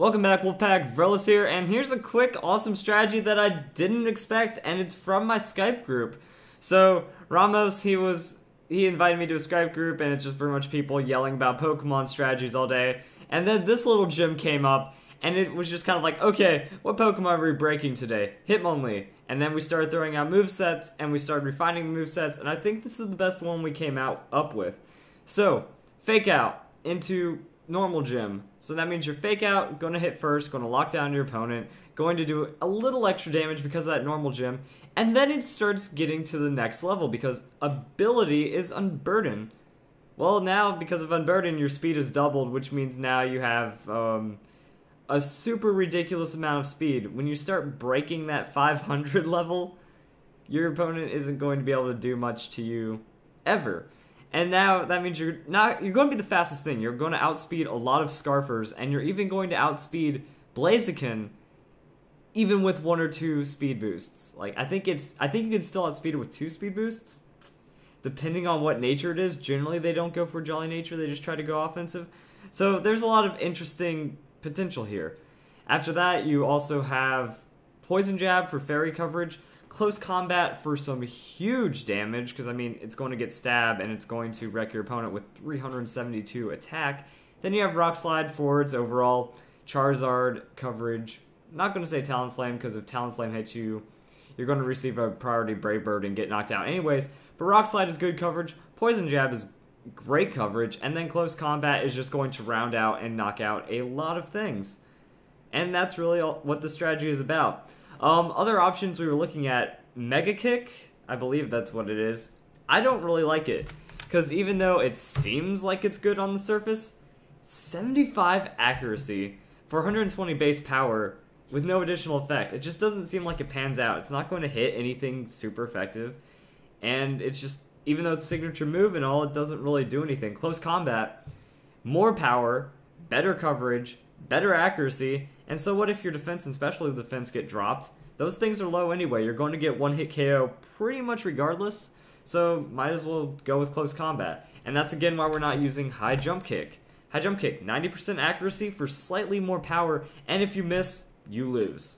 Welcome back, Wolfpack. Vrelis here, and here's a quick, awesome strategy that I didn't expect, and it's from my Skype group. So, Ramos, he invited me to a Skype group, and it's just pretty much people yelling about Pokemon strategies all day. And then this little gym came up, and it was just kind of like, okay, what Pokemon are we breaking today? Hitmonlee. And then we started throwing out movesets, and we started refining the movesets, and I think this is the best one we came up with. So, Fake Out into normal gym. So that means your Fake Out, going to hit first, going to lock down your opponent, going to do a little extra damage because of that normal gym, and then it starts getting to the next level because ability is Unburden. Well, now, because of Unburden, your speed is doubled, which means now you have a super ridiculous amount of speed. When you start breaking that 500 level, your opponent isn't going to be able to do much to you ever. And now that means you're going to be the fastest thing. You're going to outspeed a lot of Scarfers, and you're even going to outspeed Blaziken, even with 1 or 2 speed boosts. Like I think you can still outspeed it with 2 speed boosts, depending on what nature it is. Generally, they don't go for Jolly Nature; they just try to go offensive. So there's a lot of interesting potential here. After that, you also have Poison Jab for fairy coverage. Close Combat for some huge damage, because I mean it's going to get stabbed and it's going to wreck your opponent with 372 attack. Then you have Rock Slide for its overall Charizard coverage. Not going to say Talonflame, because if Talonflame hits you, you're going to receive a priority Brave Bird and get knocked out anyways. But Rock Slide is good coverage, Poison Jab is great coverage, and then Close Combat is just going to round out and knock out a lot of things. And that's really what the strategy is about. Other options we were looking at, Mega Kick, I believe that's what it is. I don't really like it, because even though it seems like it's good on the surface, 75 accuracy for 120 base power with no additional effect. It just doesn't seem like it pans out. It's not going to hit anything super effective, and it's just, even though it's signature move and all, it doesn't really do anything. Close Combat, more power, better coverage, better accuracy, and so what if your defense and special defense get dropped? Those things are low anyway. You're going to get one hit KO pretty much regardless, so might as well go with Close Combat. And that's again why we're not using High Jump Kick. High Jump Kick, 90% accuracy for slightly more power, and if you miss, you lose.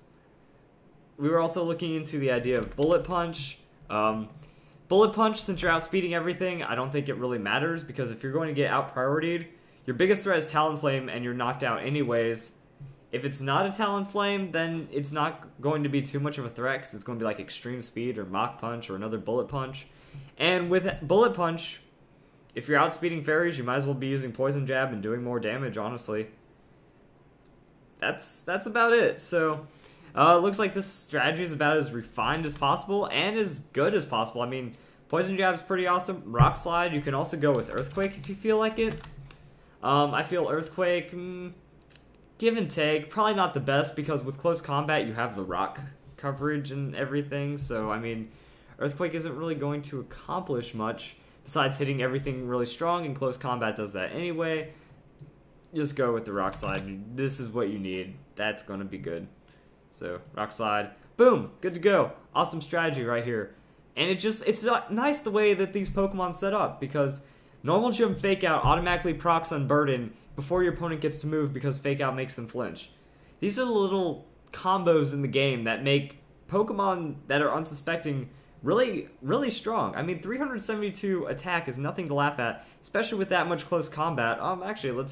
We were also looking into the idea of Bullet Punch. Bullet Punch, since you're outspeeding everything, I don't think it really matters, because if you're going to get out-prioritied, your biggest threat is Talonflame, and you're knocked out anyways. If it's not a Talonflame, then it's not going to be too much of a threat, because it's going to be like Extreme Speed or Mach Punch or another Bullet Punch. And with Bullet Punch, if you're outspeeding fairies, you might as well be using Poison Jab and doing more damage, honestly. That's about it. So, it looks like this strategy is about as refined as possible and as good as possible. I mean, Poison Jab is pretty awesome. Rock Slide, you can also go with Earthquake if you feel like it. I feel Earthquake, give and take, probably not the best, because with Close Combat you have the rock coverage and everything, so I mean, Earthquake isn't really going to accomplish much besides hitting everything really strong, and Close Combat does that anyway. Just go with the Rock Slide. This is what you need. That's going to be good. So, Rock Slide, boom, good to go. Awesome strategy right here. And it's nice the way that these Pokemon set up, because normal gym Fake Out automatically procs Unburden before your opponent gets to move, because Fake Out makes them flinch. These are the little combos in the game that make Pokemon that are unsuspecting really, really strong. I mean, 372 attack is nothing to laugh at, especially with that much Close Combat. Actually,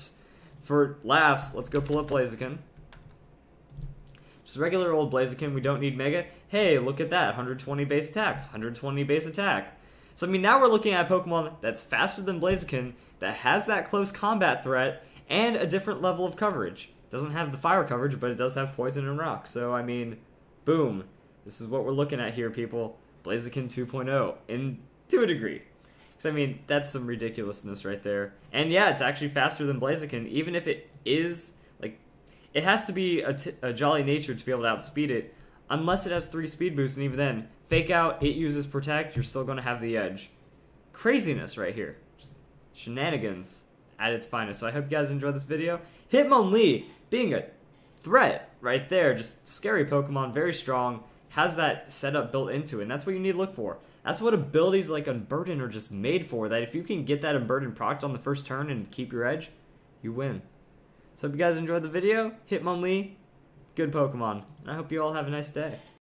for laughs, let's go pull up Blaziken. Just regular old Blaziken, we don't need Mega. Hey, look at that, 120 base attack, 120 base attack. So, I mean, now we're looking at a Pokemon that's faster than Blaziken, that has that Close Combat threat, and a different level of coverage. Doesn't have the fire coverage, but it does have poison and rock. So, I mean, boom. This is what we're looking at here, people. Blaziken 2.0, to a degree. Because, I mean, that's some ridiculousness right there. And yeah, it's actually faster than Blaziken, even if it is, like, it has to be a Jolly Nature to be able to outspeed it, unless it has 3 speed boosts, and even then, Fake Out, it uses Protect, you're still going to have the edge. Craziness right here. Just shenanigans at its finest. So I hope you guys enjoyed this video. Hitmonlee being a threat right there. Just scary Pokemon, very strong, has that setup built into it, and that's what you need to look for. That's what abilities like Unburden are just made for, that if you can get that Unburden procced on the first turn and keep your edge, you win. So hope you guys enjoyed the video. Hitmonlee, good Pokemon. And I hope you all have a nice day.